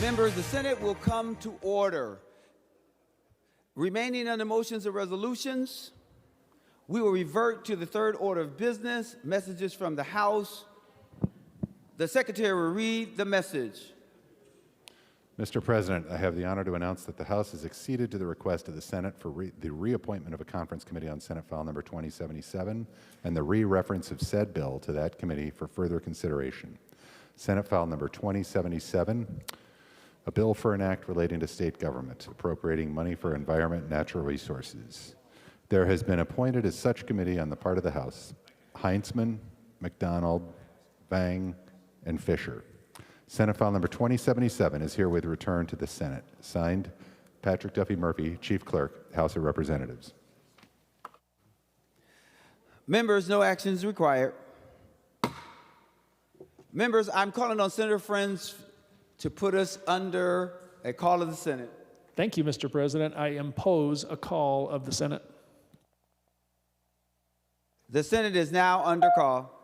Members, the Senate will come to order. Remaining under motions and resolutions, we will revert to the third order of business, messages from the House. The Secretary will read the message. Mr. President, I have the honor to announce that the House has acceded to the request of the Senate for the reappointment of a conference committee on Senate File Number 2077 and the re-reference of said bill to that committee for further consideration. Senate File Number 2077, a bill for an act relating to state government, appropriating money for environment and natural resources. There has been appointed as such committee on the part of the House Heintzman, McDonald, Vang, and Fisher. Senate File Number 2077 is herewith returned to the Senate. Signed, Patrick Duffy Murphy, Chief Clerk, House of Representatives. Members, no action is required. Members, I'm calling on Senator Friends to put us under a call of the Senate. Thank you, Mr. President. I impose a call of the Senate. The Senate is now under call.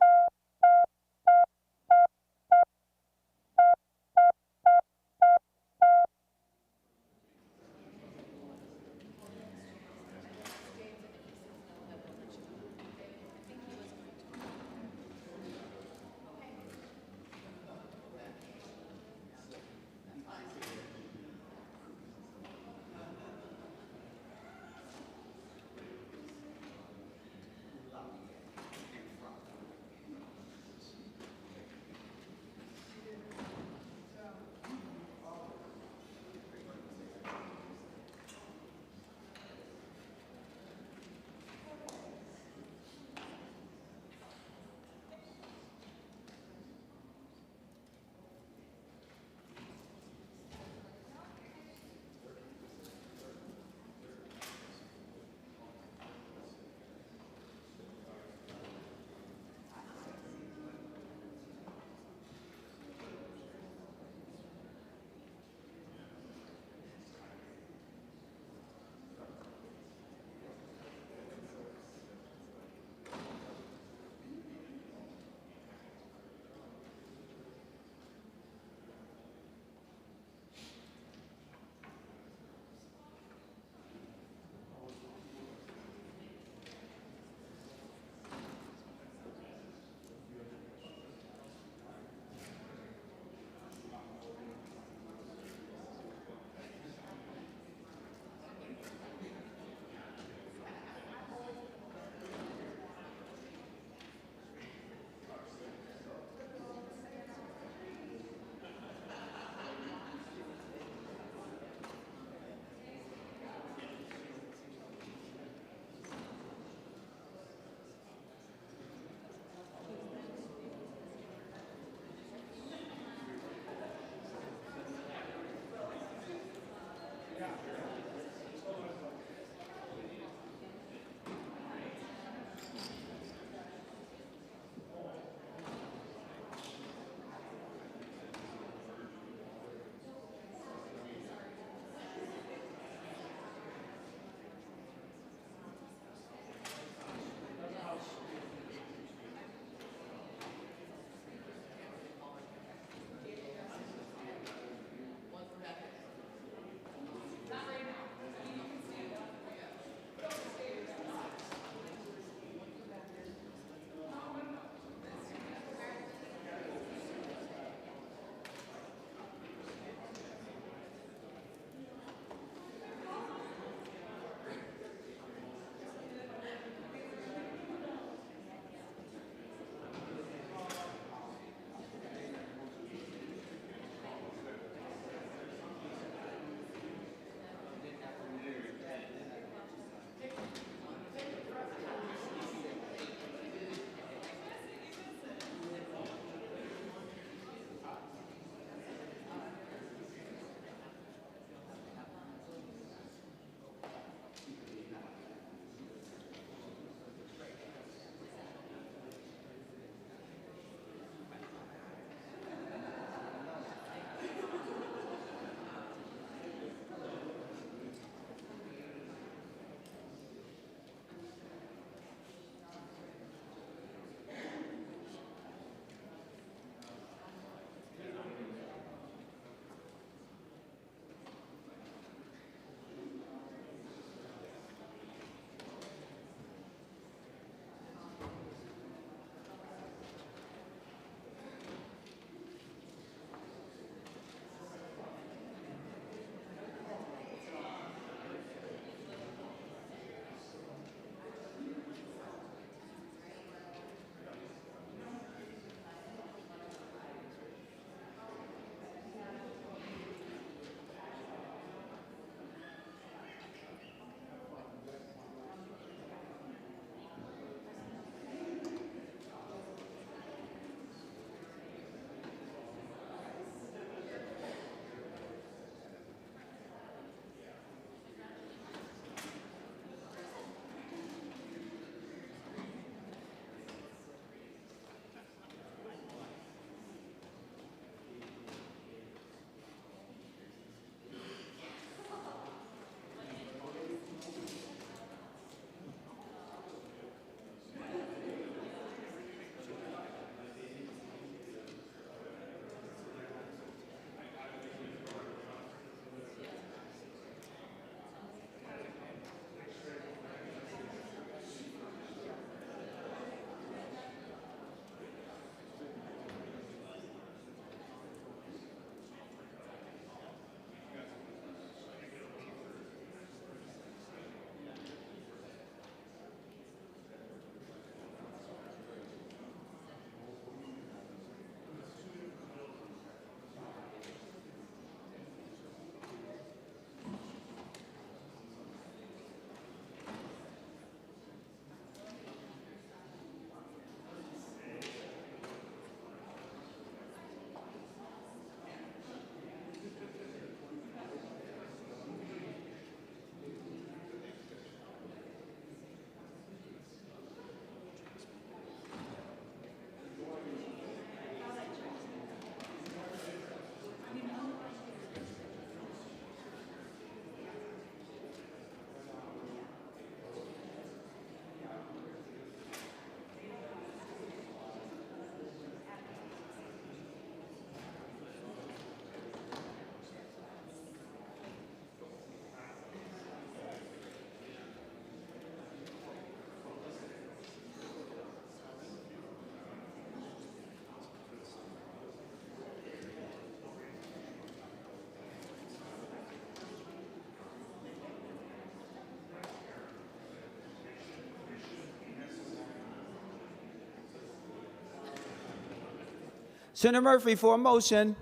Senator Murphy for a motion.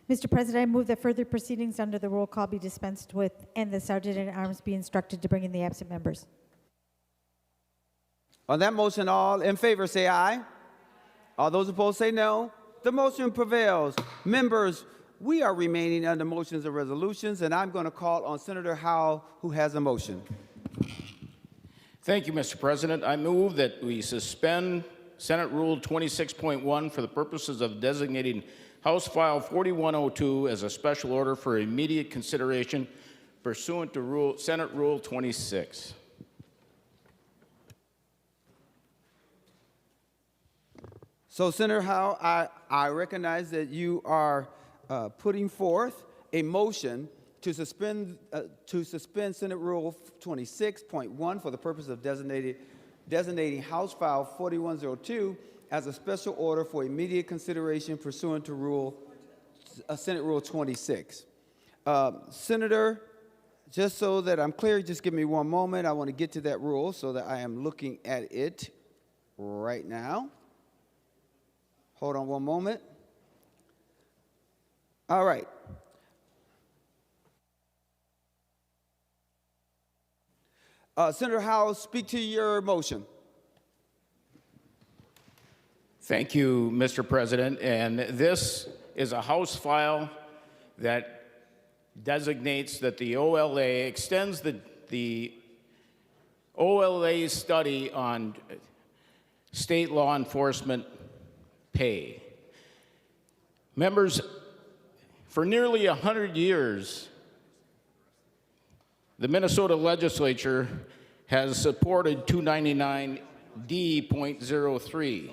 Mr. President, I move that further proceedings under the roll call be dispensed with and the Sergeant at Arms be instructed to bring in the absent members. On that motion, all in favor say aye. All those opposed say no. The motion prevails. Members, we are remaining under motions and resolutions, and I'm going to call on Senator Howe, who has a motion. Thank you, Mr. President. I move that we suspend Senate Rule 26.1 for the purposes of designating House File 4102 as a special order for immediate consideration pursuant to Senate Rule 26. So, Senator Howe, I recognize that you are putting forth a motion to suspend Senate Rule 26.1 for the purpose of designating House File 4102 as a special order for immediate consideration pursuant to Senate Rule 26. Senator, just so that I'm clear, just give me one moment. I want to get to that rule so that I am looking at it right now. Hold on one moment. All right. Senator Howe, speak to your motion. Thank you, Mr. President. And this is a House file that designates that the OLA extends the OLA study on state law enforcement pay. Members, for nearly 100 years, the Minnesota legislature has supported 299D.03.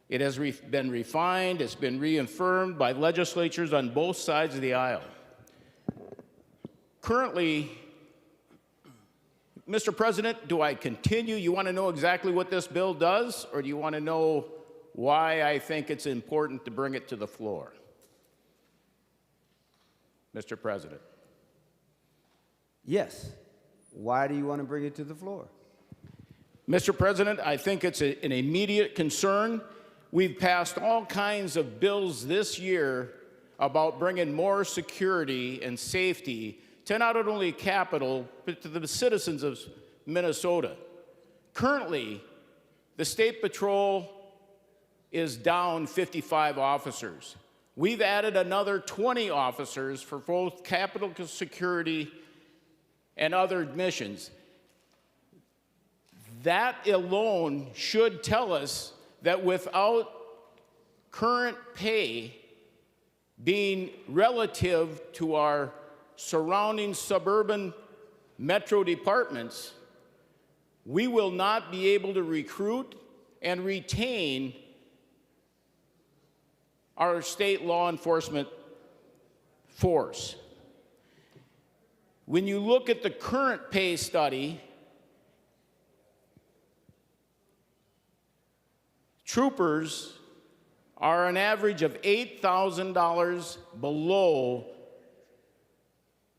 It has been refined, it's been reaffirmed by legislatures on both sides of the aisle. Currently, Mr. President, do I continue? You want to know exactly what this bill does, or do you want to know why I think it's important to bring it to the floor? Mr. President. Yes. Why do you want to bring it to the floor? Mr. President, I think it's an immediate concern. We've passed all kinds of bills this year about bringing more security and safety to not only Capitol, but to the citizens of Minnesota. Currently, the State Patrol is down 55 officers. We've added another 20 officers for both Capitol security and other missions. That alone should tell us that without current pay being relative to our surrounding suburban metro departments, we will not be able to recruit and retain our state law enforcement force. When you look at the current pay study, troopers are an average of $8,000 below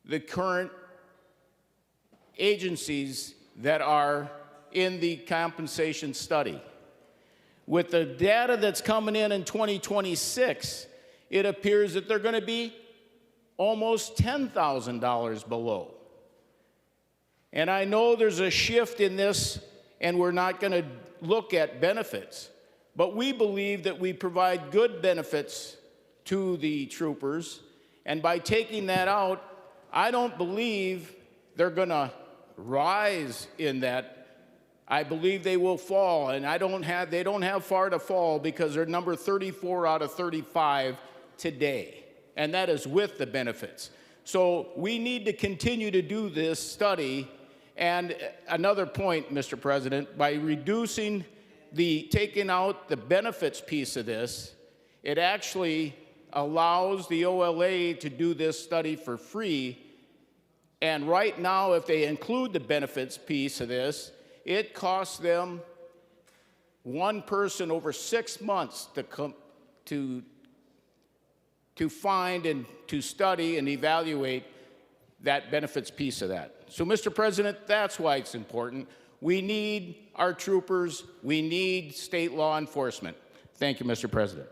the current agencies that are in the compensation study. With the data that's coming in 2026, it appears that they're going to be almost $10,000 below. And I know there's a shift in this, and we're not going to look at benefits, but we believe that we provide good benefits to the troopers, and by taking that out, I don't believe they're going to rise in that. I believe they will fall, and they don't have far to fall because they're number 34 out of 35 today, and that is with the benefits. So we need to continue to do this study. And another point, Mr. President, by taking out the benefits piece of this, it actually allows the OLA to do this study for free. And right now, if they include the benefits piece of this, it costs them one person over 6 months to find and to study and evaluate that benefits piece of that. So, Mr. President, that's why it's important. We need our troopers. We need state law enforcement. Thank you, Mr. President.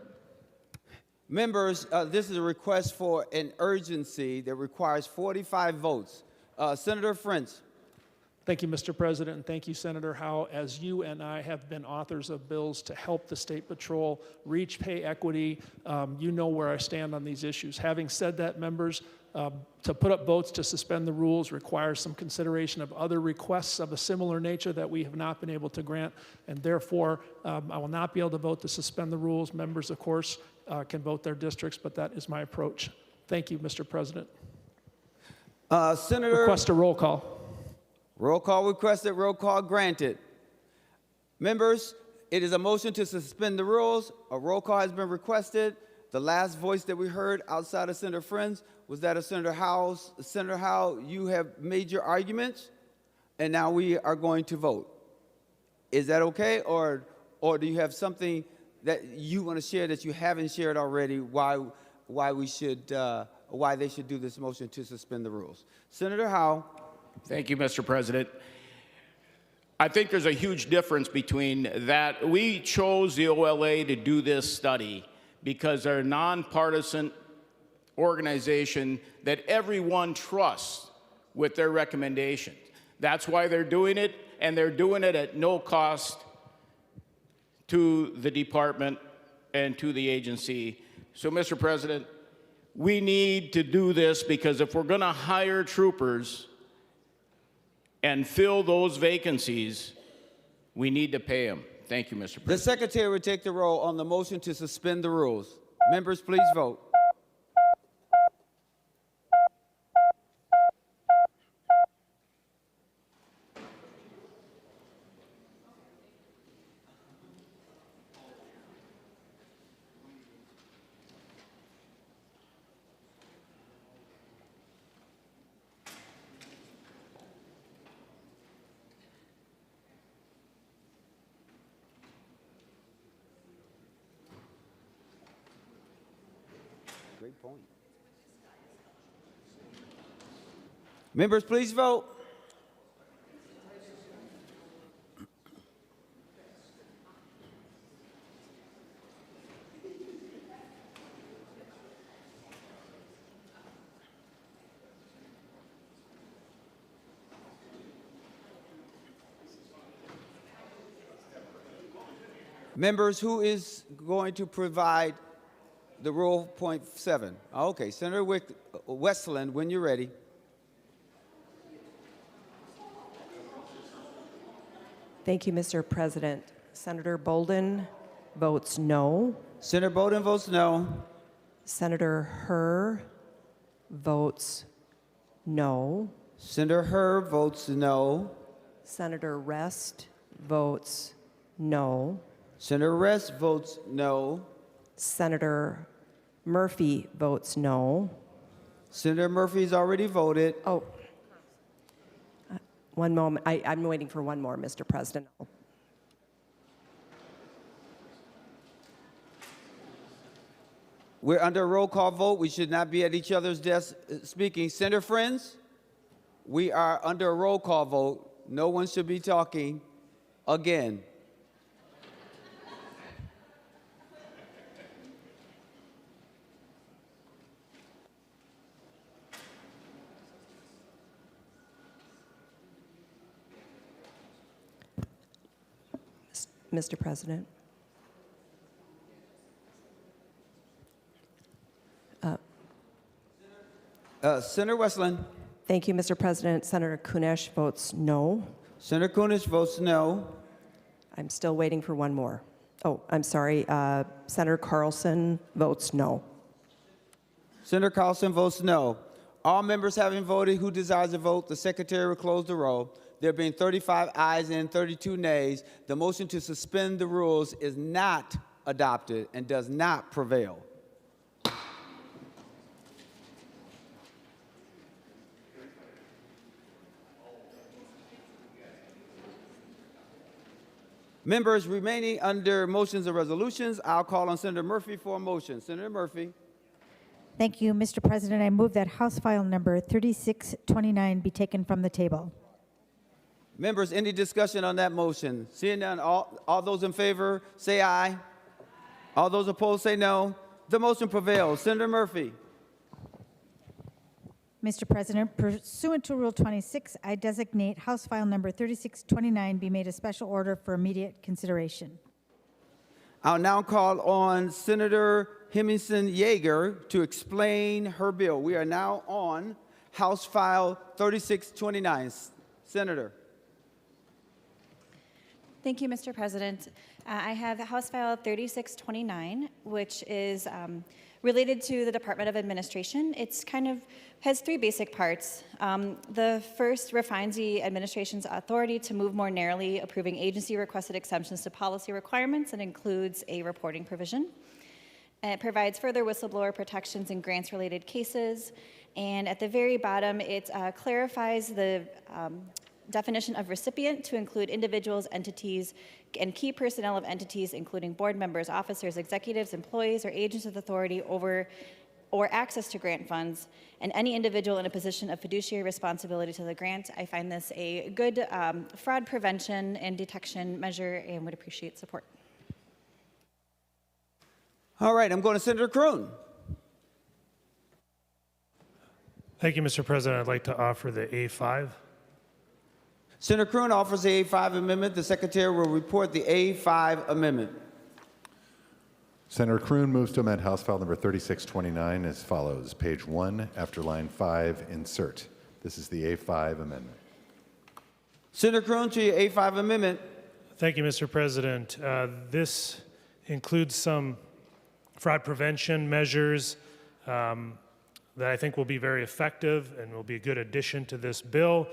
Members, this is a request for an urgency that requires 45 votes. Senator French. Thank you, Mr. President, and thank you, Senator Howe. As you and I have been authors of bills to help the State Patrol reach pay equity, you know where I stand on these issues. Having said that, members, to put up votes to suspend the rules requires some consideration of other requests of a similar nature that we have not been able to grant, and therefore, I will not be able to vote to suspend the rules. Members, of course, can vote their districts, but that is my approach. Thank you, Mr. President. Senator. Request a roll call. Roll call requested, roll call granted. Members, it is a motion to suspend the rules. A roll call has been requested. The last voice that we heard outside of Senator Friends was that of Senator Howe. Senator Howe, you have made your arguments, and now we are going to vote. Is that okay, or do you have something that you want to share that you haven't shared already? Why they should do this motion to suspend the rules? Senator Howe. Thank you, Mr. President. I think there's a huge difference between that. We chose the OLA to do this study because they're a nonpartisan organization that everyone trusts with their recommendations. That's why they're doing it, and they're doing it at no cost to the department and to the agency. So, Mr. President, we need to do this because if we're going to hire troopers and fill those vacancies, we need to pay them. Thank you, Mr. President. The Secretary will take the roll on the motion to suspend the rules. Members, please vote. Great point. Members, please vote. Members, who is going to provide the rule point 7? Okay, Senator Westland, when you're ready. Thank you, Mr. President. Senator Bolden votes no. Senator Bolden votes no. Senator Herr votes no. Senator Herr votes no. Senator Rest votes no. Senator Rest votes no. Senator Murphy votes no. Senator Murphy's already voted. Oh, one moment. I'm waiting for one more, Mr. President. We're under a roll call vote. We should not be at each other's desks speaking. Senator Friends, we are under a roll call vote. No one should be talking again. Mr. President. Senator Westland. Thank you, Mr. President. Senator Kunesh votes no. Senator Kunesh votes no. I'm still waiting for one more. Oh, I'm sorry. Senator Carlson votes no. Senator Carlson votes no. All members having voted who desires to vote, the Secretary will close the roll. There being 35 ayes and 32 nays, the motion to suspend the rules is not adopted and does not prevail. Members remaining under motions and resolutions, I'll call on Senator Murphy for a motion. Senator Murphy. Thank you, Mr. President. I move that House File Number 3629 be taken from the table. Members, any discussion on that motion? Seeing none, all those in favor say aye. All those opposed say no. The motion prevails. Senator Murphy. Mr. President, pursuant to Rule 26, I designate House File Number 3629 be made a special order for immediate consideration. I'll now call on Senator Hemmingsen-Jaeger to explain her bill. We are now on House File 3629. Senator. Thank you, Mr. President. I have House File 3629, which is related to the Department of Administration. It's has three basic parts. The first refines the administration's authority to move more narrowly, approving agency-requested exemptions to policy requirements, and includes a reporting provision. It provides further whistleblower protections in grants-related cases. And at the very bottom, it clarifies the definition of recipient to include individuals, entities, and key personnel of entities, including board members, officers, executives, employees, or agents of authority over or access to grant funds, and any individual in a position of fiduciary responsibility to the grant. I find this a good fraud prevention and detection measure and would appreciate support. All right, I'm going to Senator Kroon. Thank you, Mr. President. I'd like to offer the A5. Senator Kroon offers the A5 amendment. The Secretary will report the A5 amendment. Senator Kroon moves to amend House File Number 3629 as follows. Page 1, after line 5, insert. This is the A5 amendment. Senator Kroon to your A5 amendment. Thank you, Mr. President. This includes some fraud prevention measures that I think will be very effective and will be a good addition to this bill.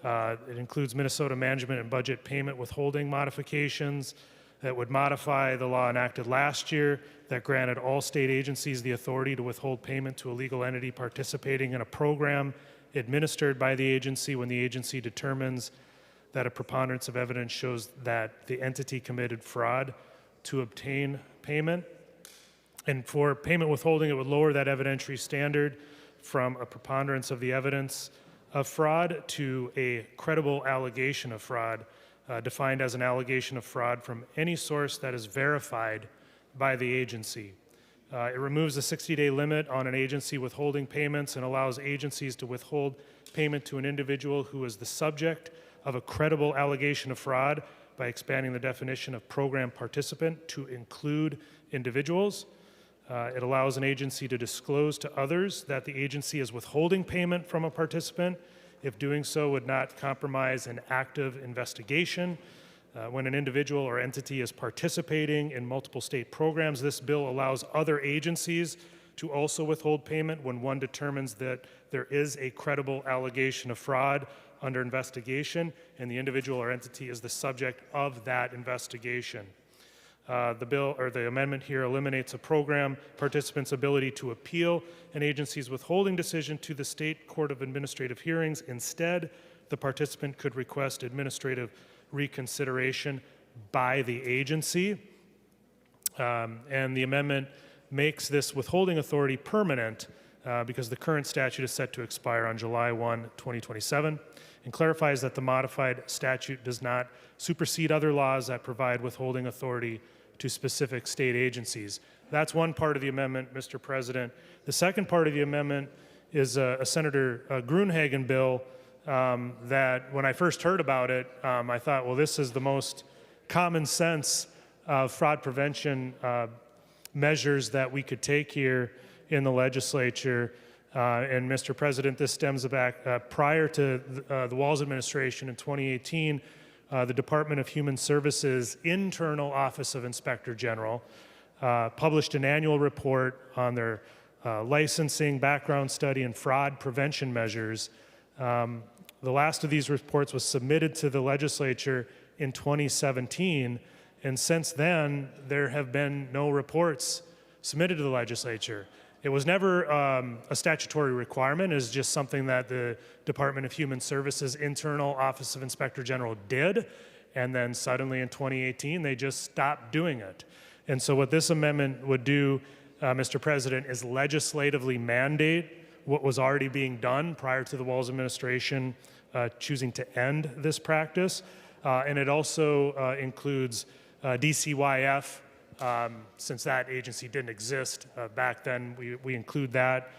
It includes Minnesota management and budget payment withholding modifications that would modify the law enacted last year that granted all state agencies the authority to withhold payment to a legal entity participating in a program administered by the agency when the agency determines that a preponderance of evidence shows that the entity committed fraud to obtain payment. And for payment withholding, it would lower that evidentiary standard from a preponderance of the evidence of fraud to a credible allegation of fraud, defined as an allegation of fraud from any source that is verified by the agency. It removes a 60-day limit on an agency withholding payments and allows agencies to withhold payment to an individual who is the subject of a credible allegation of fraud by expanding the definition of program participant to include individuals. It allows an agency to disclose to others that the agency is withholding payment from a participant if doing so would not compromise an active investigation. When an individual or entity is participating in multiple state programs, this bill allows other agencies to also withhold payment when one determines that there is a credible allegation of fraud under investigation and the individual or entity is the subject of that investigation. The amendment here eliminates a program participant's ability to appeal an agency's withholding decision to the State Court of Administrative Hearings. Instead, the participant could request administrative reconsideration by the agency. And the amendment makes this withholding authority permanent because the current statute is set to expire on July 1, 2027, and clarifies that the modified statute does not supersede other laws that provide withholding authority to specific state agencies. That's one part of the amendment, Mr. President. The second part of the amendment is a Senator Gruenhagen bill that when I first heard about it, I thought, well, this is the most common sense fraud prevention measures that we could take here in the legislature. And Mr. President, this stems back prior to the Walz administration in 2018. The Department of Human Services Internal Office of Inspector General published an annual report on their licensing, background study, and fraud prevention measures. The last of these reports was submitted to the legislature in 2017, and since then, there have been no reports submitted to the legislature. It was never a statutory requirement. It was just something that the Department of Human Services Internal Office of Inspector General did, and then suddenly in 2018, they just stopped doing it. And so what this amendment would do, Mr. President, is legislatively mandate what was already being done prior to the Walz administration choosing to end this practice. And it also includes DCYF. Since that agency didn't exist back then, we include that.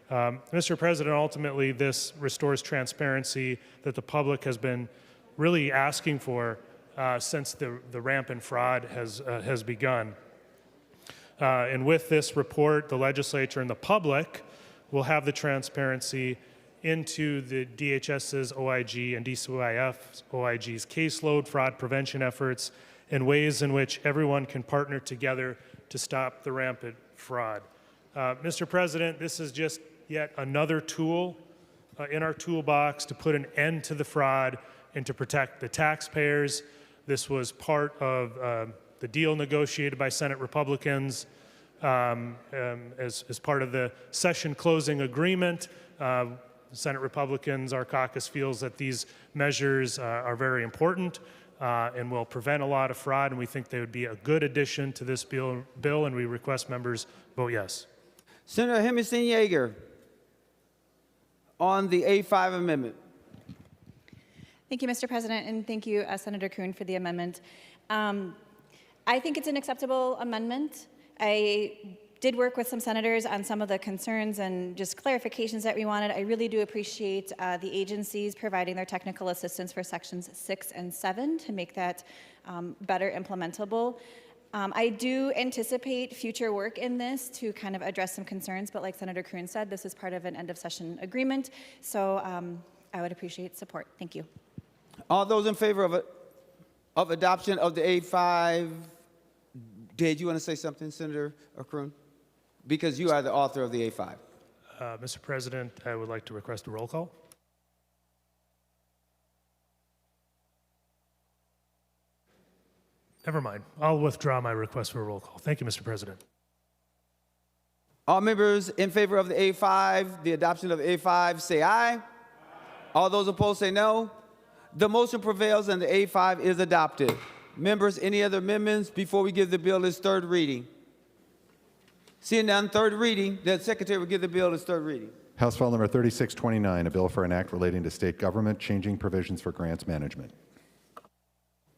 Mr. President, ultimately, this restores transparency that the public has been really asking for since the rampant fraud has begun. And with this report, the legislature and the public will have the transparency into the DHS's OIG and DCYF's OIG's caseload, fraud prevention efforts, and ways in which everyone can partner together to stop the rampant fraud. Mr. President, this is just yet another tool in our toolbox to put an end to the fraud and to protect the taxpayers. This was part of the deal negotiated by Senate Republicans as part of the session closing agreement. Senate Republicans, our caucus feels that these measures are very important and will prevent a lot of fraud, and we think they would be a good addition to this bill, and we request members vote yes. Senator Hemmingsen-Jaeger on the A5 amendment. Thank you, Mr. President, and thank you, Senator Kuhn, for the amendment. I think it's an acceptable amendment. I did work with some senators on some of the concerns and just clarifications that we wanted. I really do appreciate the agencies providing their technical assistance for sections 6 and 7 to make that better implementable. I do anticipate future work in this to kind of address some concerns, but like Senator Kuhn said, this is part of an end of session agreement, so I would appreciate support. Thank you. All those in favor of adoption of the A5, did you want to say something, Senator Kuhn? Because you are the author of the A5. Mr. President, I would like to request a roll call. Never mind. I'll withdraw my request for a roll call. Thank you, Mr. President. All members in favor of the A5, the adoption of the A5, say aye. Aye. All those opposed say no. The motion prevails and the A5 is adopted. Members, any other amendments before we give the bill its third reading? Seeing none, third reading, the Secretary will give the bill its third reading. House File Number 3629, a bill for an act relating to state government changing provisions for grants management.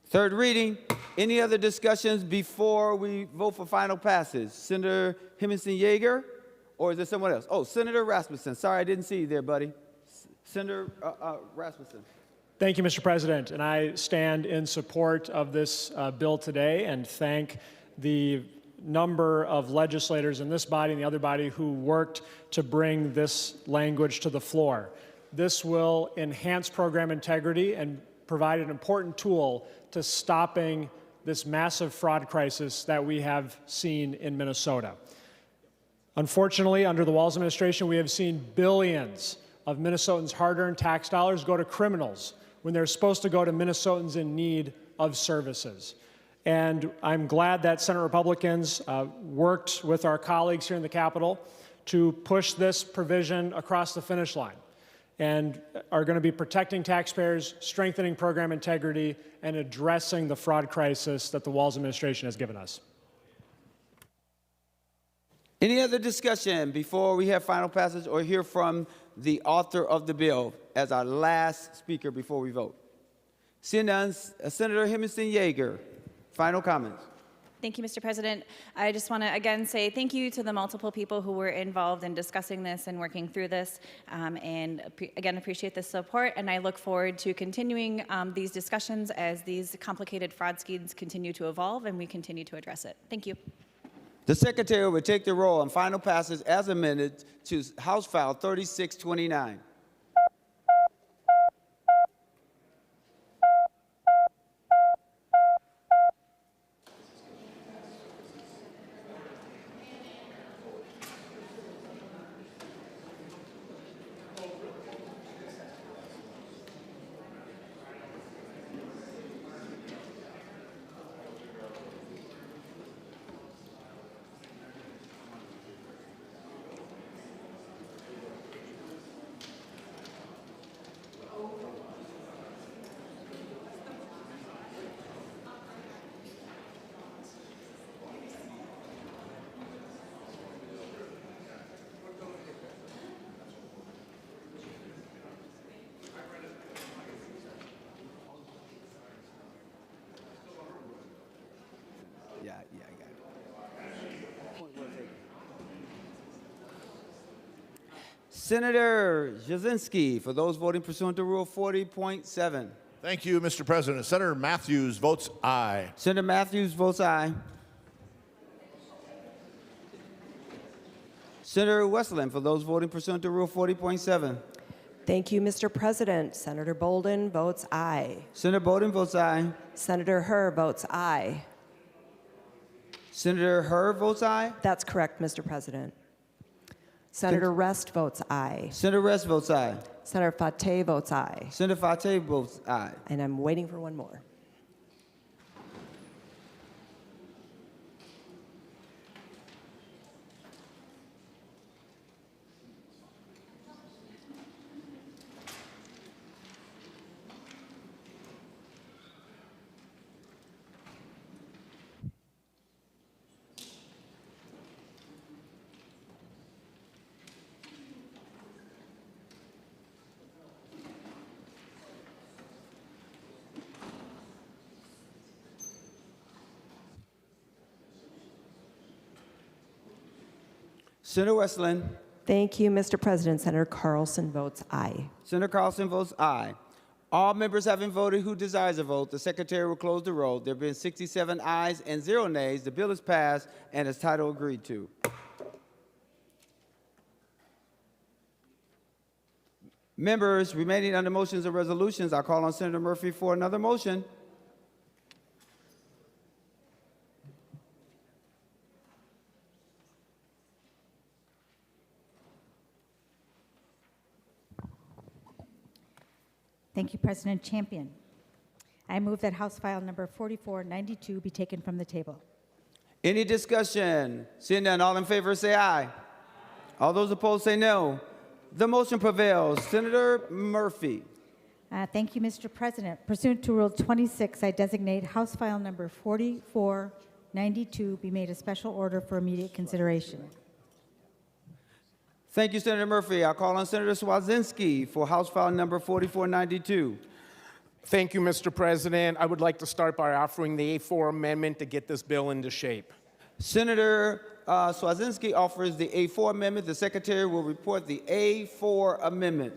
Third reading. Any other discussions before we vote for final passage? Senator Hemmingsen-Jaeger, or is there someone else? Oh, Senator Rasmussen. Sorry, I didn't see you there, buddy. Senator Rasmussen. Thank you, Mr. President. And I stand in support of this bill today and thank the number of legislators in this body and the other body who worked to bring this language to the floor. This will enhance program integrity and provide an important tool to stopping this massive fraud crisis that we have seen in Minnesota. Unfortunately, under the Walz administration, we have seen billions of Minnesotans' hard-earned tax dollars go to criminals when they're supposed to go to Minnesotans in need of services. And I'm glad that Senate Republicans worked with our colleagues here in the Capitol to push this provision across the finish line and are going to be protecting taxpayers, strengthening program integrity, and addressing the fraud crisis that the Walz administration has given us. Any other discussion before we have final passage or hear from the author of the bill as our last speaker before we vote? Seeing none, Senator Hemmingsen-Jaeger, final comments. Thank you, Mr. President. I just want to again say thank you to the multiple people who were involved in discussing this and working through this, and again appreciate the support, and I look forward to continuing these discussions as these complicated fraud schemes continue to evolve and we continue to address it. Thank you. The Secretary will take the roll on final passage as amended to House File 3629. Senator Cwodzinski, for those voting pursuant to Rule 40.7. Thank you, Mr. President. Senator Matthews votes aye. Senator Matthews votes aye. Senator Westland, for those voting pursuant to Rule 40.7. Thank you, Mr. President. Senator Bolden votes aye. Senator Bolden votes aye. Senator Hur votes aye. Senator Hur votes aye. That's correct, Mr. President. Senator Rest votes aye. Senator Rest votes aye. Senator Fateh votes aye. Senator Fateh votes aye. And I'm waiting for one more. Senator Westland. Thank you, Mr. President. Senator Carlson votes aye. Senator Carlson votes aye. All members having voted who desires a vote, the Secretary will close the roll. There have been 67 ayes and 0 nays. The bill is passed and its title agreed to. Members remaining under motions and resolutions, I call on Senator Murphy for another motion. Thank you, President Champion. I move that House File number 4492 be taken from the table. Any discussion? Seeing none, all in favor say aye. All those opposed say no. The motion prevails. Senator Murphy. Thank you, Mr. President. Pursuant to Rule 26, I designate House File number 4492 be made a special order for immediate consideration. Thank you, Senator Murphy. I call on Senator Cwodzinski for House File number 4492. Thank you, Mr. President. I would like to start by offering the A4 amendment to get this bill into shape. Senator Cwodzinski offers the A4 amendment. The Secretary will report the A4 amendment.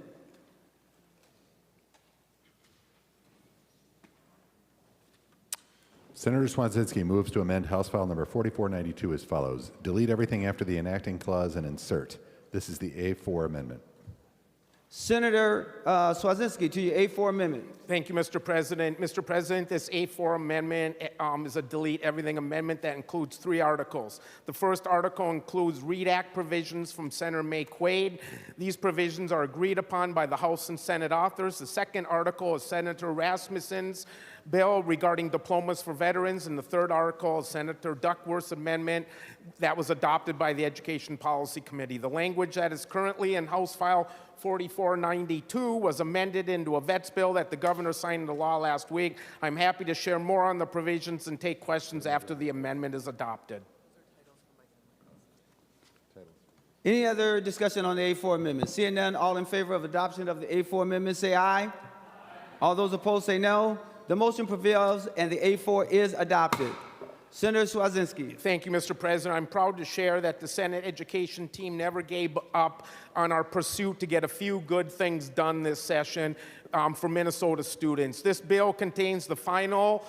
Senator Cwodzinski moves to amend House File number 4492 as follows. Delete everything after the enacting clause and insert. This is the A4 amendment. Senator Cwodzinski, to your A4 amendment. Thank you, Mr. President. Mr. President, this A4 amendment is a delete everything amendment that includes 3 articles. The first article includes READ Act provisions from Senator May Quaid. These provisions are agreed upon by the House and Senate authors. The second article is Senator Rasmussen's bill regarding diplomas for veterans, and the third article is Senator Duckworth's amendment that was adopted by the Education Policy Committee. The language that is currently in House File 4492 was amended into a vets bill that the governor signed into law last week. I'm happy to share more on the provisions and take questions after the amendment is adopted. Any other discussion on the A4 amendment? Seeing none, all in favor of adoption of the A4 amendment say aye. All those opposed say no. The motion prevails and the A4 is adopted. Senator Cwodzinski. Thank you, Mr. President. I'm proud to share that the Senate Education team never gave up on our pursuit to get a few good things done this session for Minnesota students. This bill contains the final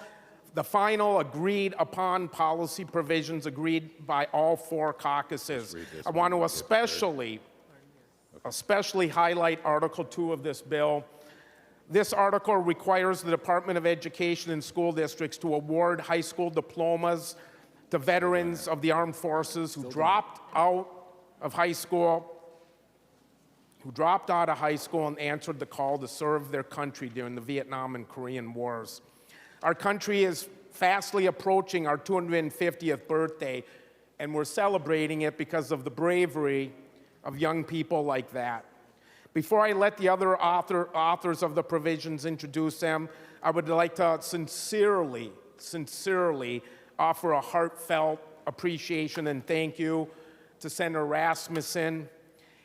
agreed upon policy provisions agreed by all 4 caucuses. I want to especially highlight Article 2 of this bill. This article requires the Department of Education and school districts to award high school diplomas to veterans of the armed forces who dropped out of high school and answered the call to serve their country during the Vietnam and Korean Wars. Our country is fastly approaching our 250th birthday, and we're celebrating it because of the bravery of young people like that. Before I let the other authors of the provisions introduce them, I would like to sincerely offer a heartfelt appreciation and thank you to Senator Rasmussen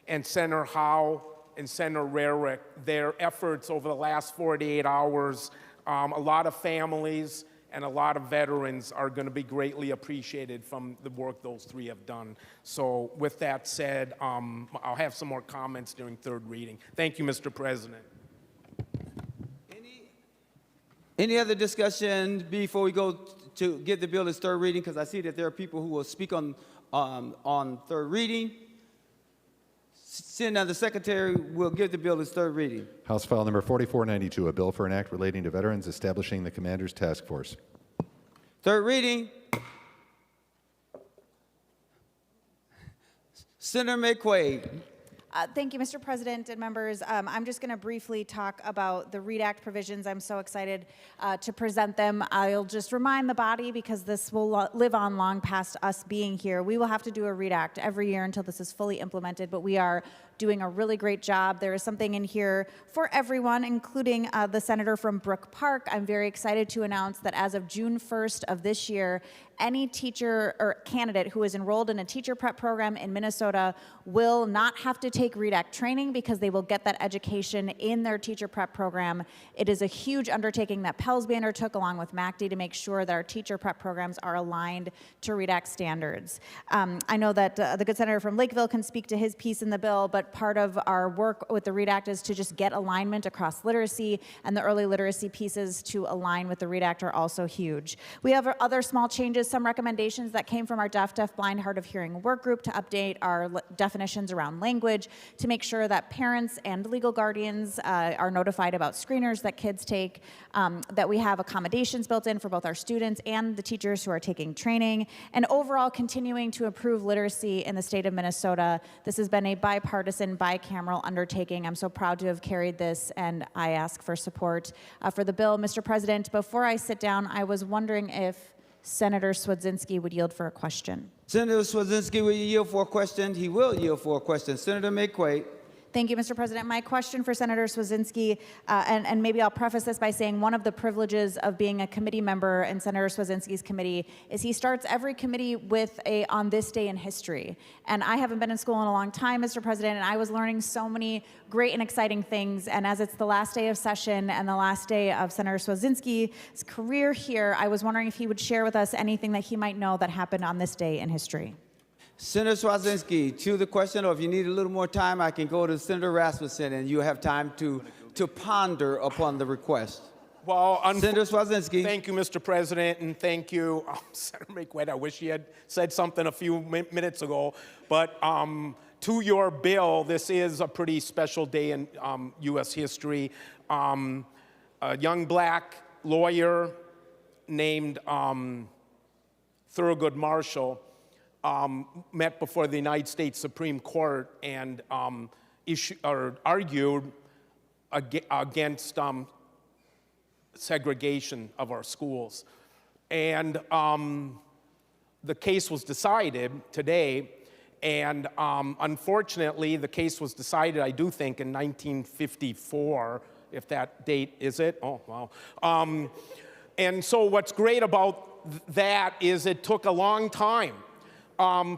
and Senator Howe and Senator Rarick. Their efforts over the last 48 hours, a lot of families and a lot of veterans are going to be greatly appreciated from the work those three have done. So with that said, I'll have some more comments during third reading. Thank you, Mr. President. Any other discussion before we go to give the bill its third reading? Because I see that there are people who will speak on third reading. Seeing now the Secretary will give the bill its third reading. House File Number 4492, a bill for an act relating to veterans establishing the Commander's Task Force. Third reading. Senator McQuaid. Thank you, Mr. President and members. I'm just going to briefly talk about the READ Act provisions. I'm so excited to present them. I'll just remind the body, because this will live on long past us being here. We will have to do a READ Act every year until this is fully implemented, but we are doing a really great job. There is something in here for everyone, including the senator from Brook Park. I'm very excited to announce that as of June 1st of this year, any teacher or candidate who is enrolled in a teacher prep program in Minnesota will not have to take READ Act training, because they will get that education in their teacher prep program. It is a huge undertaking that Pellsby undertook along with MACD to make sure that our teacher prep programs are aligned to READ Act standards. I know that the good senator from Lakeville can speak to his piece in the bill, but part of our work with the READ Act is to just get alignment across literacy, and the early literacy pieces to align with the READ Act are also huge. We have other small changes, some recommendations that came from our Deaf, Blind, Hard of Hearing work group to update our definitions around language, to make sure that parents and legal guardians are notified about screeners that kids take, that we have accommodations built in for both our students and the teachers who are taking training, and overall continuing to improve literacy in the state of Minnesota. This has been a bipartisan, bicameral undertaking. I'm so proud to have carried this, and I ask for support for the bill. Mr. President, before I sit down, I was wondering if Senator Cwodzinski would yield for a question. Senator Cwodzinski, will you yield for a question? He will yield for a question. Senator McQuaid. Thank you, Mr. President. My question for Senator Cwodzinski, and maybe I'll preface this by saying one of the privileges of being a committee member in Senator Cwodzinski's committee is he starts every committee with a "on this day in history." And I haven't been in school in a long time, Mr. President, and I was learning so many great and exciting things. And as it's the last day of session and the last day of Senator Cwodzinski's career here, I was wondering if he would share with us anything that he might know that happened on this day in history. Senator Cwodzinski, to the question, or if you need a little more time, I can go to Senator Rasmussen, and you have time to ponder upon the request. Well, Senator Cwodzinski. Thank you, Mr. President, and thank you, Senator McQuaid. I wish you had said something a few minutes ago, but to your bill, this is a pretty special day in U.S. history. A young black lawyer named Thurgood Marshall met before the United States Supreme Court and argued against segregation of our schools. And the case was decided today, and unfortunately, the case was decided, I do think, in 1954, if that date is it. Oh, wow. And so what's great about that is it took a long time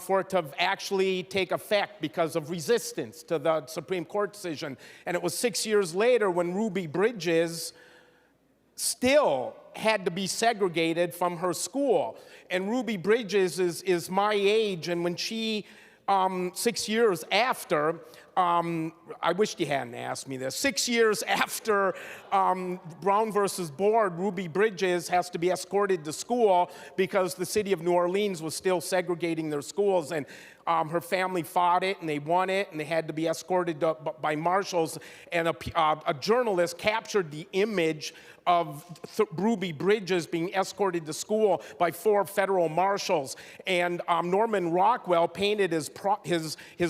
for it to actually take effect because of resistance to the Supreme Court decision. And it was 6 years later when Ruby Bridges still had to be segregated from her school. And Ruby Bridges is my age, and when she, 6 years after, I wished you hadn't asked me this. 6 years after Brown versus Board, Ruby Bridges has to be escorted to school because the city of New Orleans was still segregating their schools, and her family fought it, and they won it, and they had to be escorted by marshals, and a journalist captured the image of Ruby Bridges being escorted to school by 4 federal marshals. And Norman Rockwell painted his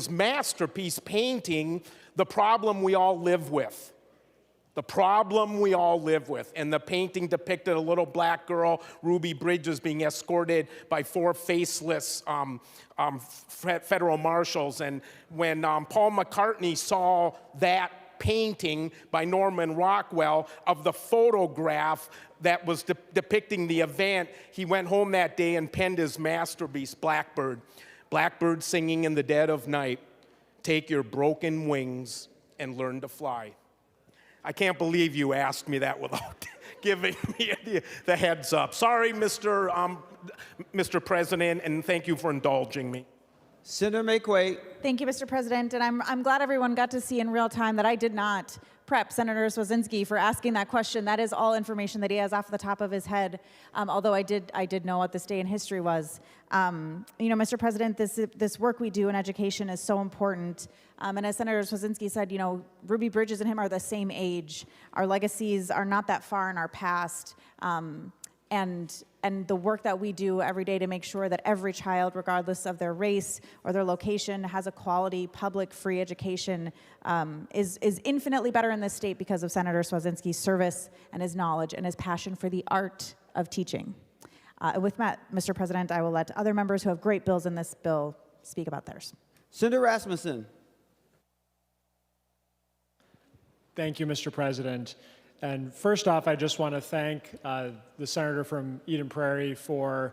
masterpiece painting, The Problem We All Live With. The problem we all live with. And the painting depicted a little black girl, Ruby Bridges, being escorted by 4 faceless federal marshals. And when Paul McCartney saw that painting by Norman Rockwell of the photograph that was depicting the event, he went home that day and penned his masterpiece, Blackbird. Blackbird singing in the dead of night, take your broken wings and learn to fly. I can't believe you asked me that without giving me the heads up. Sorry, Mr. President, and thank you for indulging me. Senator McQuaid. Thank you, Mr. President, and I'm glad everyone got to see in real time that I did not prep Senator Cwodzinski for asking that question. That is all information that he has off the top of his head, although I did know what this day in history was. Mr. President, this work we do in education is so important. And as Senator Cwodzinski said, Ruby Bridges and him are the same age. Our legacies are not that far in our past. And the work that we do every day to make sure that every child, regardless of their race or their location, has a quality public free education is infinitely better in this state because of Senator Cwodzinski's service and his knowledge and his passion for the art of teaching. With that, Mr. President, I will let other members who have great bills in this bill speak about theirs. Senator Rasmussen. Thank you, Mr. President. And first off, I just want to thank the senator from Eden Prairie for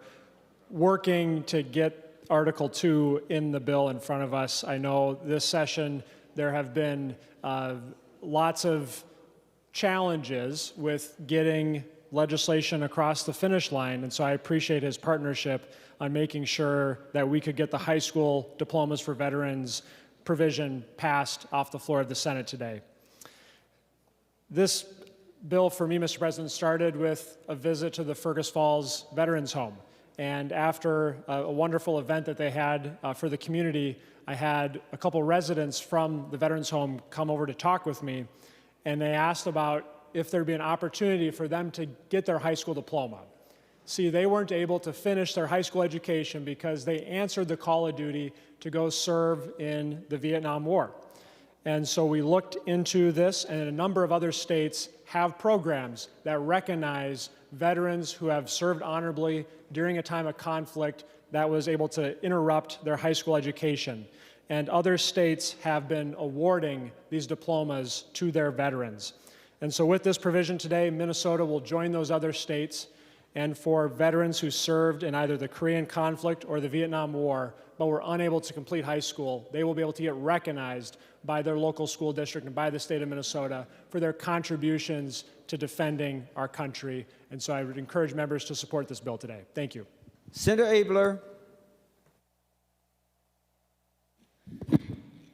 working to get Article 2 in the bill in front of us. I know this session there have been lots of challenges with getting legislation across the finish line, and so I appreciate his partnership on making sure that we could get the high school diplomas for veterans provision passed off the floor of the Senate today. This bill for me, Mr. President, started with a visit to the Fergus Falls Veterans Home. And after a wonderful event that they had for the community, I had a couple residents from the Veterans Home come over to talk with me, and they asked about if there'd be an opportunity for them to get their high school diploma. See, they weren't able to finish their high school education because they answered the call of duty to go serve in the Vietnam War. And so we looked into this, and a number of other states have programs that recognize veterans who have served honorably during a time of conflict that was able to interrupt their high school education. And other states have been awarding these diplomas to their veterans. And so with this provision today, Minnesota will join those other states, and for veterans who served in either the Korean conflict or the Vietnam War but were unable to complete high school, they will be able to get recognized by their local school district and by the state of Minnesota for their contributions to defending our country. And so I would encourage members to support this bill today. Thank you. Senator Abler.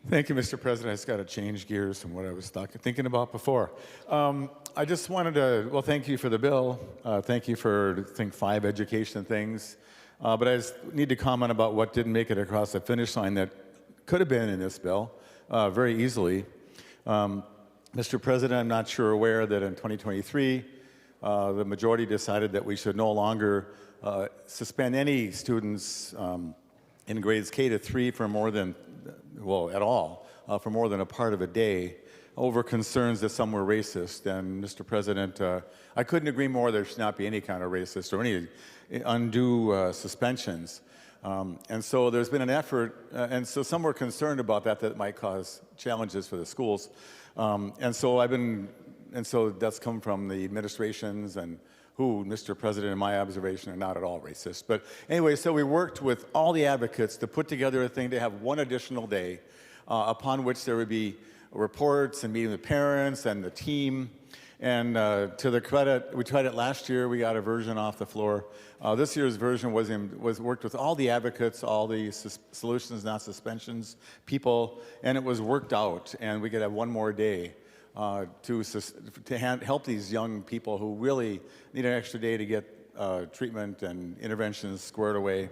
Thank you, Mr. President. I just got to change gears from what I was thinking about before. I just wanted to, well, thank you for the bill. Thank you for, I think, 5 education things. But I just need to comment about what didn't make it across the finish line that could have been in this bill very easily. Mr. President, I'm not sure aware that in 2023, the majority decided that we should no longer suspend any students in grades K to 3 for more than, well, at all, for more than a part of a day over concerns that some were racist. And Mr. President, I couldn't agree more there should not be any kind of racist or any undue suspensions. And so there's been an effort, and so some were concerned about that it might cause challenges for the schools. And so that's come from the administrations and who, Mr. President, in my observation, are not at all racist. But anyway, so we worked with all the advocates to put together a thing to have one additional day upon which there would be reports and meeting with parents and the team. And to the credit, we tried it last year. We got a version off the floor. This year's version was worked with all the advocates, all the solutions, not suspensions people, and it was worked out. And we could have one more day to help these young people who really need an extra day to get treatment and interventions squared away.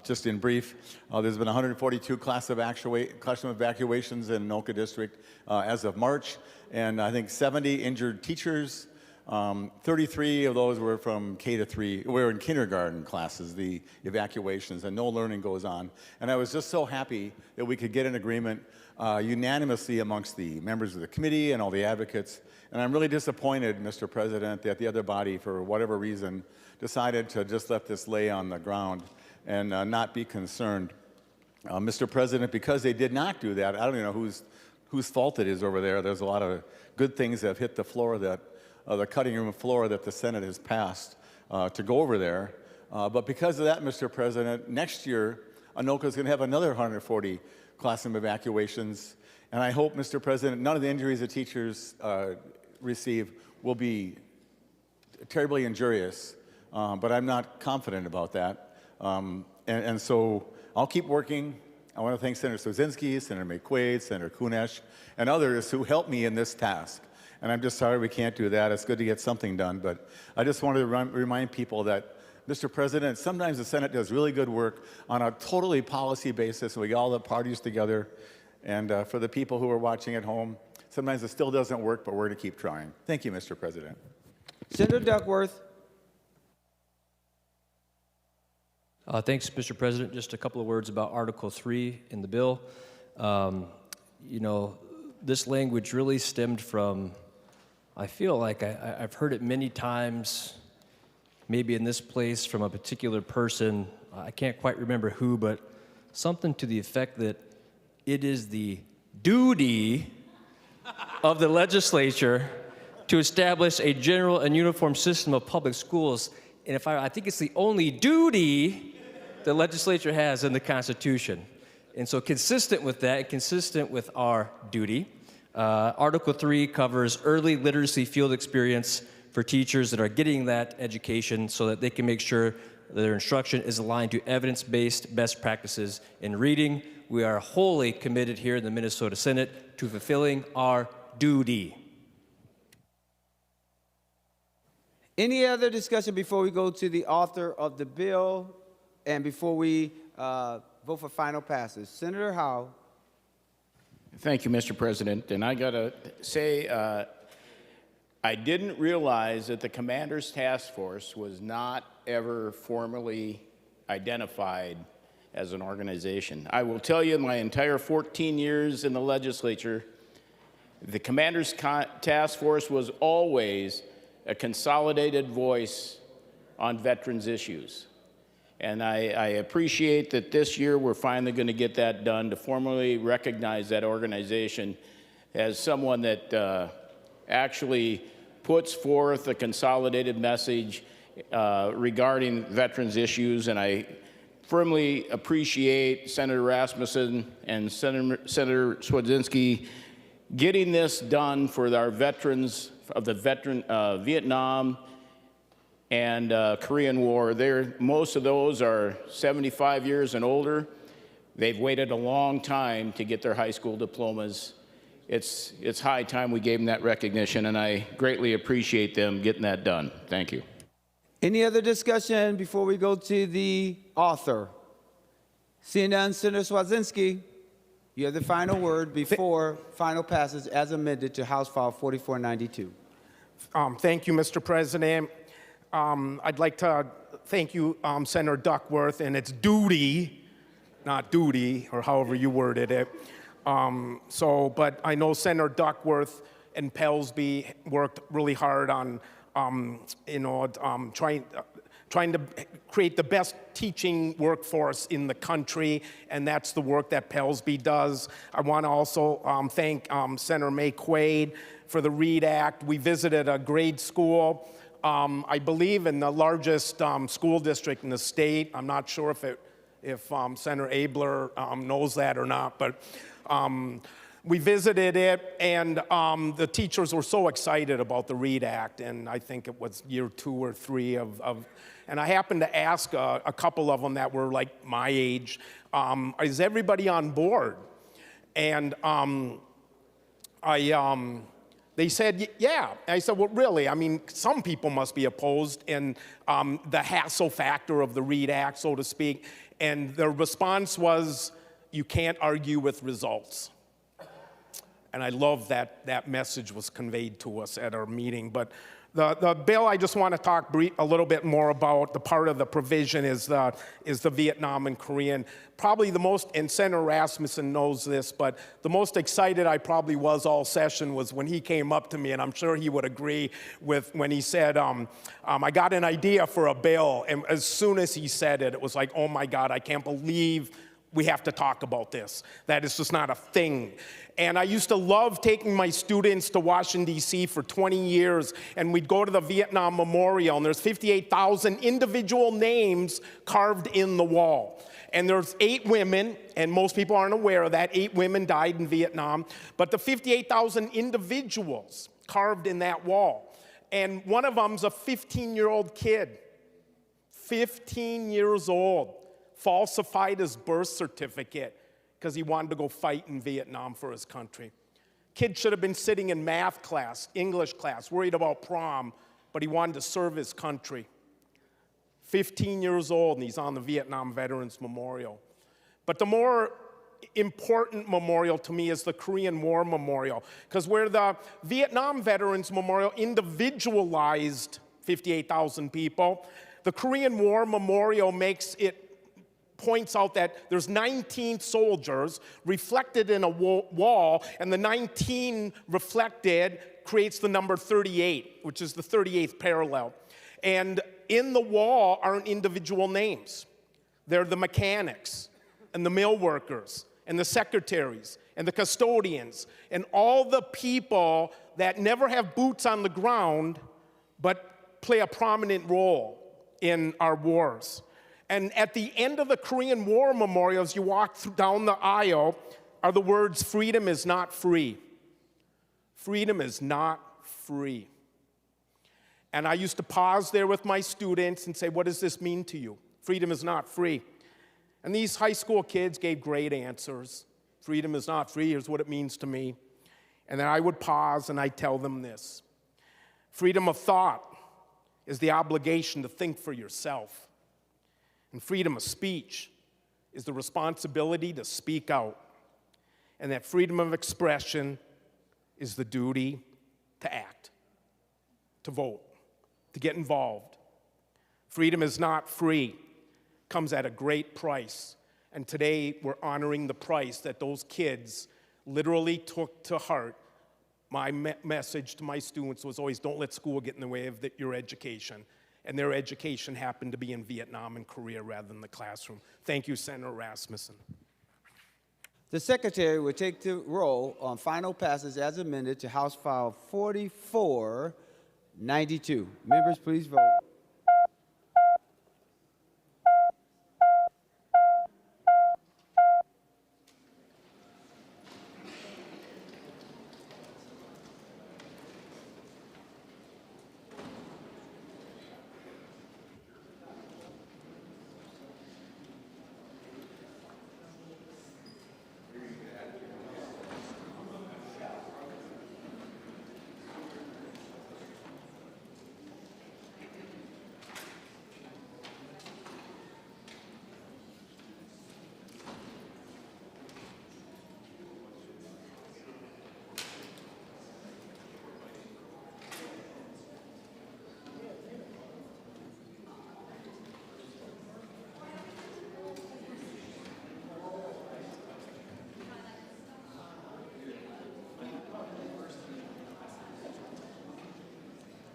Just in brief, there's been 142 classroom evacuations in Anoka District as of March, and I think 70 injured teachers. 33 of those were from K to 3. We were in kindergarten classes, the evacuations, and no learning goes on. And I was just so happy that we could get an agreement unanimously amongst the members of the committee and all the advocates. And I'm really disappointed, Mr. President, that the other body, for whatever reason, decided to just let this lay on the ground and not be concerned. Mr. President, because they did not do that, I don't even know whose fault it is over there. There's a lot of good things that have hit the floor the cutting room floor that the Senate has passed to go over there. But because of that, Mr. President, next year, Anoka is going to have another 140 classroom evacuations. And I hope, Mr. President, none of the injuries the teachers receive will be terribly injurious, but I'm not confident about that. And so I'll keep working. I want to thank Senator Cwodzinski, Senator McQuaid, Senator Kunesh, and others who helped me in this task. And I'm just sorry we can't do that. It's good to get something done, but I just wanted to remind people that, Mr. President, sometimes the Senate does really good work on a totally policy basis. We get all the parties together. And for the people who are watching at home, sometimes it still doesn't work, but we're going to keep trying. Thank you, Mr. President. Senator Duckworth. Thanks, Mr. President. Just a couple of words about Article 3 in the bill. You know, this language really stemmed from, I feel like I've heard it many times, maybe in this place from a particular person. I can't quite remember who, but something to the effect that it is the duty of the legislature to establish a general and uniform system of public schools. And I think it's the only duty the legislature has in the Constitution. And so consistent with that, consistent with our duty, Article 3 covers early literacy field experience for teachers that are getting that education so that they can make sure their instruction is aligned to evidence-based best practices in reading. We are wholly committed here in the Minnesota Senate to fulfilling our duty. Any other discussion before we go to the author of the bill and before we vote for final passage? Senator Howe. Thank you, Mr. President. And I got to say, I didn't realize that the Commander's Task Force was not ever formally identified as an organization. I will tell you, in my entire 14 years in the legislature, the Commander's Task Force was always a consolidated voice on veterans issues. And I appreciate that this year we're finally going to get that done, to formally recognize that organization as someone that actually puts forth a consolidated message regarding veterans issues. And I firmly appreciate Senator Rasmussen and Senator Cwodzinski getting this done for our veterans of the Vietnam and Korean War. Most of those are 75 years and older. They've waited a long time to get their high school diplomas. It's high time we gave them that recognition, and I greatly appreciate them getting that done. Thank you. Any other discussion before we go to the author? Seeing none, Senator Cwodzinski, you have the final word before final passage as amended to House File 4492. Thank you, Mr. President. I'd like to thank you, Senator Duckworth, and it's duty, not duty, or however you worded it. But I know Senator Duckworth and Pelsby worked really hard on, trying to create the best teaching workforce in the country, and that's the work that Pelsby does. I want to also thank Senator McQuaid for the READ Act. We visited a grade school, I believe in the largest school district in the state. I'm not sure if Senator Abler knows that or not, but we visited it, and the teachers were so excited about the READ Act, and I think it was year 2 or 3 and I happened to ask a couple of them that were like my age, is everybody on board? And they said, yeah. I said, well, really? I mean, some people must be opposed, and the hassle factor of the READ Act, so to speak. And the response was, you can't argue with results. And I love that that message was conveyed to us at our meeting. But the bill, I just want to talk a little bit more about. The part of the provision is the Vietnam and Korean. Probably the most, and Senator Rasmussen knows this, but the most excited I probably was all session was when he came up to me, and I'm sure he would agree with when he said, I got an idea for a bill. And as soon as he said it, it was like, oh my God, I can't believe we have to talk about this. That is just not a thing. And I used to love taking my students to Washington, D.C. for 20 years, and we'd go to the Vietnam Memorial, and there's 58,000 individual names carved in the wall. And there's 8 women, and most people aren't aware of that. 8 women died in Vietnam, but the 58,000 individuals carved in that wall. And one of them's a 15-year-old kid, 15 years old, falsified his birth certificate because he wanted to go fight in Vietnam for his country. Kid should have been sitting in math class, English class, worried about prom, but he wanted to serve his country. 15 years old, and he's on the Vietnam Veterans Memorial. But the more important memorial to me is the Korean War Memorial, because where the Vietnam Veterans Memorial individualized 58,000 people, the Korean War Memorial points out that there's 19 soldiers reflected in a wall, and the 19 reflected creates the number 38, which is the 38th parallel. And in the wall aren't individual names. They're the mechanics and the mill workers and the secretaries and the custodians and all the people that never have boots on the ground but play a prominent role in our wars. And at the end of the Korean War Memorial, as you walk down the aisle, are the words, "Freedom is not free." Freedom is not free. And I used to pause there with my students and say, what does this mean to you? Freedom is not free. And these high school kids gave great answers. Freedom is not free, here's what it means to me. And then I would pause and I'd tell them this. Freedom of thought is the obligation to think for yourself. And freedom of speech is the responsibility to speak out. And that freedom of expression is the duty to act, to vote, to get involved. Freedom is not free, comes at a great price. And today we're honoring the price that those kids literally took to heart. My message to my students was always, don't let school get in the way of your education. And their education happened to be in Vietnam and Korea rather than the classroom. Thank you, Senator Rasmussen. The Secretary will take the roll on final passage as amended to House File 4492. Members, please vote.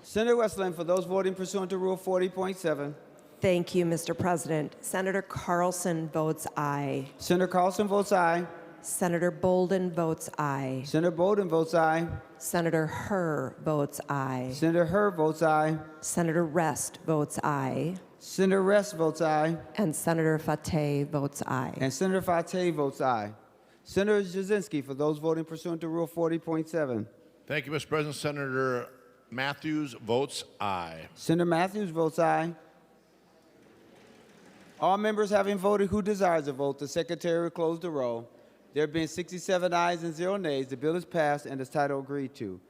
Senator Westland, for those voting pursuant to Rule 40.7. Thank you, Mr. President. Senator Carlson votes aye. Senator Carlson votes aye. Senator Bolden votes aye. Senator Bolden votes aye. Senator Herr votes aye. Senator Herr votes aye. Senator Rest votes aye. Senator Rest votes aye. And Senator Fateh votes aye. And Senator Fateh votes aye. Senator Cwodzinski, for those voting pursuant to Rule 40.7. Thank you, Mr. President. Senator Matthews votes aye. Senator Matthews votes aye. All members having voted who desires to vote, the Secretary will close the roll. There being 67 ayes and 0 nays, the bill is passed and is title agreed to.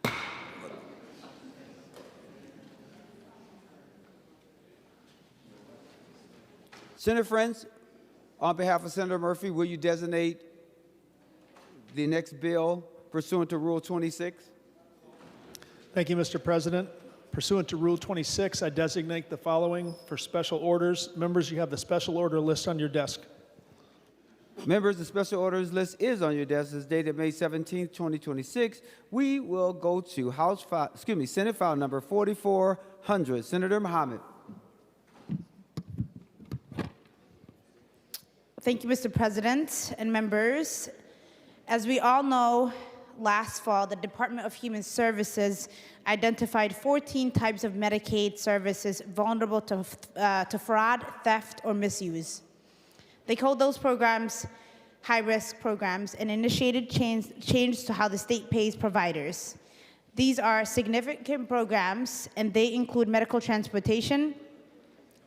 Senator Friends, on behalf of Senator Murphy, will you designate the next bill pursuant to Rule 26? Thank you, Mr. President. Pursuant to Rule 26, I designate the following for special orders. Members, you have the special order list on your desk. Members, the special orders list is on your desk. It's dated May 17, 2026. We will go to Senate file number 4400. Senator Mohamed. Thank you, Mr. President and members. As we all know, last fall, the Department of Human Services identified 14 types of Medicaid services vulnerable to fraud, theft, or misuse. They called those programs high-risk programs and initiated change to how the state pays providers. These are significant programs, and they include medical transportation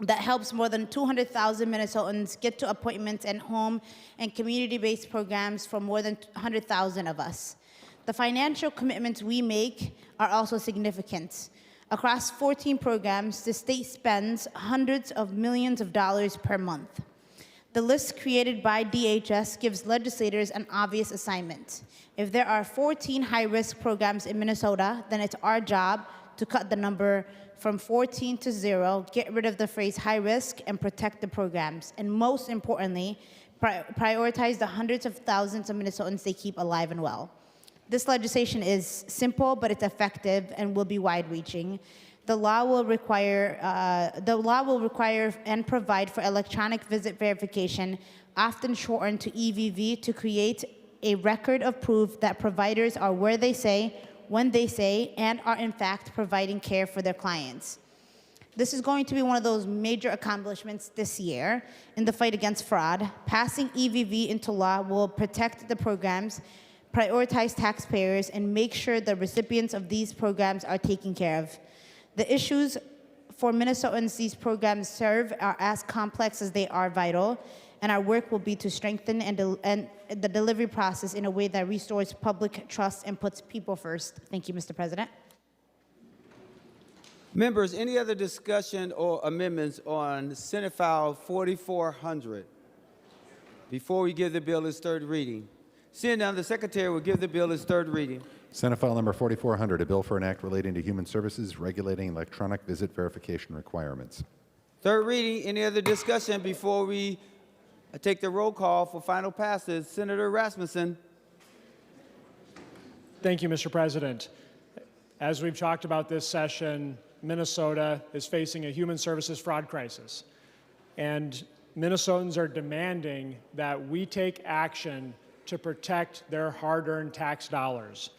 that helps more than 200,000 Minnesotans get to appointments and home and community-based programs for more than 100,000 of us. The financial commitments we make are also significant. Across 14 programs, the state spends hundreds of millions of dollars per month. The list created by DHS gives legislators an obvious assignment. If there are 14 high-risk programs in Minnesota, then it's our job to cut the number from 14 to 0, get rid of the phrase high risk, and protect the programs. And most importantly, prioritize the hundreds of thousands of Minnesotans they keep alive and well. This legislation is simple, but it's effective and will be wide-reaching. The law will require and provide for electronic visit verification, often shortened to EVV, to create a record of proof that providers are where they say, when they say, and are in fact providing care for their clients. This is going to be one of those major accomplishments this year in the fight against fraud. Passing EVV into law will protect the programs, prioritize taxpayers, and make sure the recipients of these programs are taken care of. The issues for Minnesotans these programs serve are as complex as they are vital, and our work will be to strengthen the delivery process in a way that restores public trust and puts people first. Thank you, Mr. President. Members, any other discussion or amendments on Senate File 4400 before we give the bill its third reading? Seeing none, the Secretary will give the bill its third reading. Senate File Number 4400, a bill for an act relating to human services regulating electronic visit verification requirements. Third reading. Any other discussion before we take the roll call for final passage? Senator Rasmussen. Thank you, Mr. President. As we've talked about this session, Minnesota is facing a human services fraud crisis. And Minnesotans are demanding that we take action to protect their hard-earned tax dollars.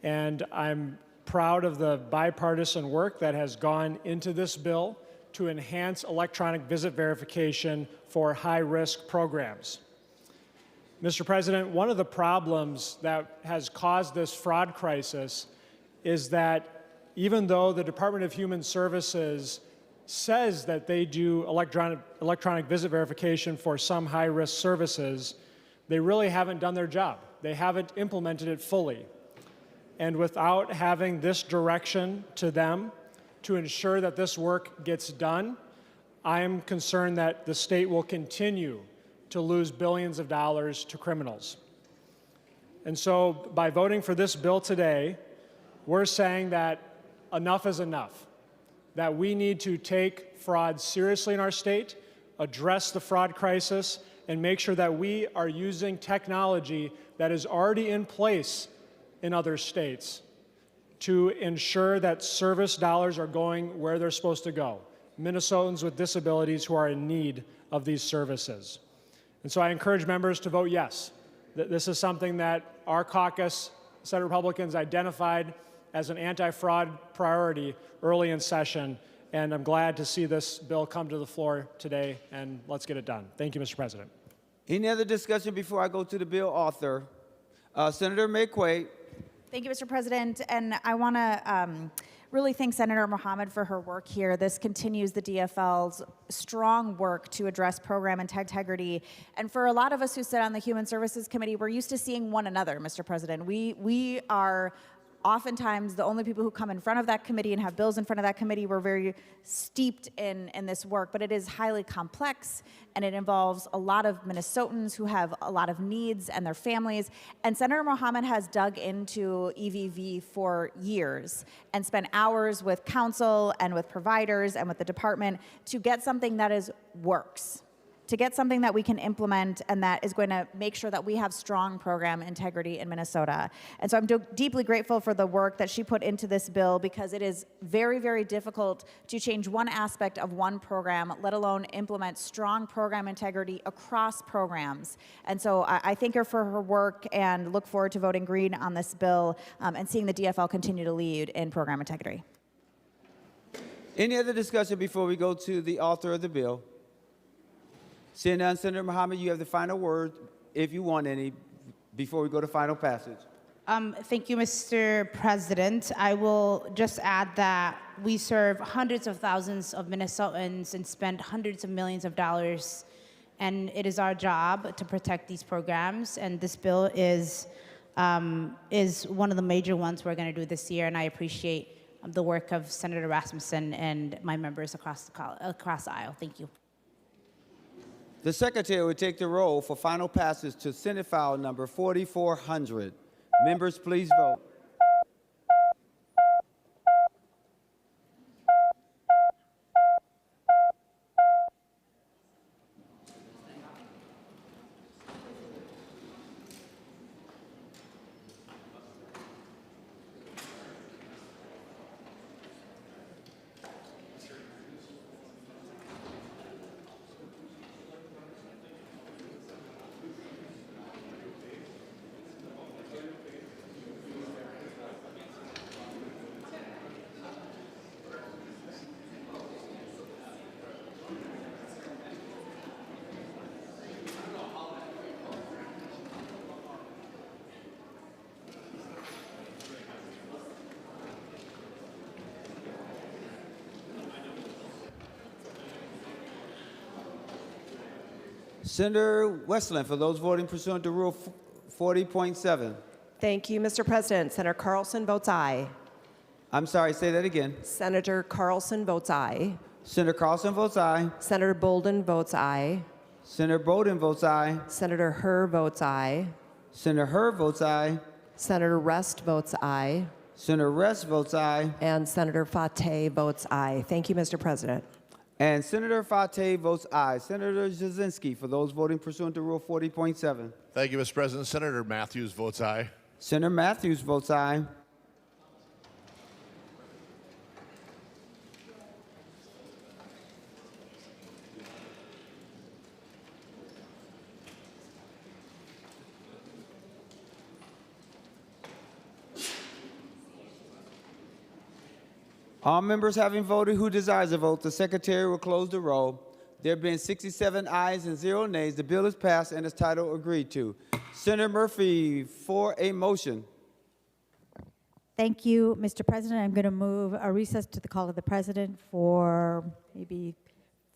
And I'm proud of the bipartisan work that has gone into this bill to enhance electronic visit verification for high-risk programs. Mr. President, one of the problems that has caused this fraud crisis is that even though the Department of Human Services says that they do electronic visit verification for some high-risk services, they really haven't done their job. They haven't implemented it fully. And without having this direction to them to ensure that this work gets done, I am concerned that the state will continue to lose billions of dollars to criminals. And so by voting for this bill today, we're saying that enough is enough, that we need to take fraud seriously in our state, address the fraud crisis, and make sure that we are using technology that is already in place in other states to ensure that service dollars are going where they're supposed to go, Minnesotans with disabilities who are in need of these services. And so I encourage members to vote yes. This is something that our caucus, Senate Republicans, identified as an anti-fraud priority early in session, and I'm glad to see this bill come to the floor today, and let's get it done. Thank you, Mr. President. Any other discussion before I go to the bill author? Senator McQuaid. Thank you, Mr. President. And I want to really thank Senator Mohamed for her work here. This continues the DFL's strong work to address program integrity. And for a lot of us who sit on the Human Services Committee, we're used to seeing one another, Mr. President. We are oftentimes the only people who come in front of that committee and have bills in front of that committee. We're very steeped in this work, but it is highly complex, and it involves a lot of Minnesotans who have a lot of needs and their families. And Senator Mohamed has dug into EVV for years and spent hours with counsel and with providers and with the department to get something that works, to get something that we can implement and that is going to make sure that we have strong program integrity in Minnesota. And so I'm deeply grateful for the work that she put into this bill, because it is very, very difficult to change one aspect of one program, let alone implement strong program integrity across programs. And so I thank her for her work and look forward to voting green on this bill and seeing the DFL continue to lead in program integrity. Any other discussion before we go to the author of the bill? Seeing none, Senator Mohamed, you have the final word, if you want any, before we go to final passage. Thank you, Mr. President. I will just add that we serve hundreds of thousands of Minnesotans and spend hundreds of millions of dollars, and it is our job to protect these programs. And this bill is one of the major ones we're going to do this year. And I appreciate the work of Senator Rasmussen and my members across the aisle. Thank you. The Secretary will take the roll for final passage to Senate file number 4400. Members, please vote. Senator Westland, for those voting pursuant to Rule 40.7. Thank you, Mr. President. Senator Carlson votes aye. I'm sorry, say that again. Senator Carlson votes aye. Senator Carlson votes aye. Senator Bolden votes aye. Senator Bolden votes aye. Senator Herr votes aye. Senator Herr votes aye. Senator Rest votes aye. Senator Rest votes aye. And Senator Fateh votes aye. Thank you, Mr. President. And Senator Fateh votes aye. Senator Cwodzinski, for those voting pursuant to Rule 40.7. Thank you, Mr. President. Senator Matthews votes aye. Senator Matthews votes aye. All members having voted who desires a vote, the Secretary will close the roll. There being 67 ayes and 0 nays, the bill is passed and its title agreed to. Senator Murphy for a motion. Thank you, Mr. President. I'm going to move a recess to the call of the President for maybe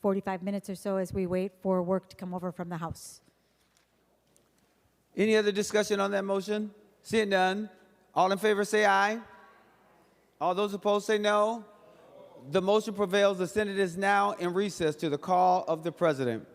45 minutes or so as we wait for work to come over from the House. Any other discussion on that motion? Seeing none, all in favor say aye. All those opposed say no. The motion prevails. The Senate is now in recess to the call of the President.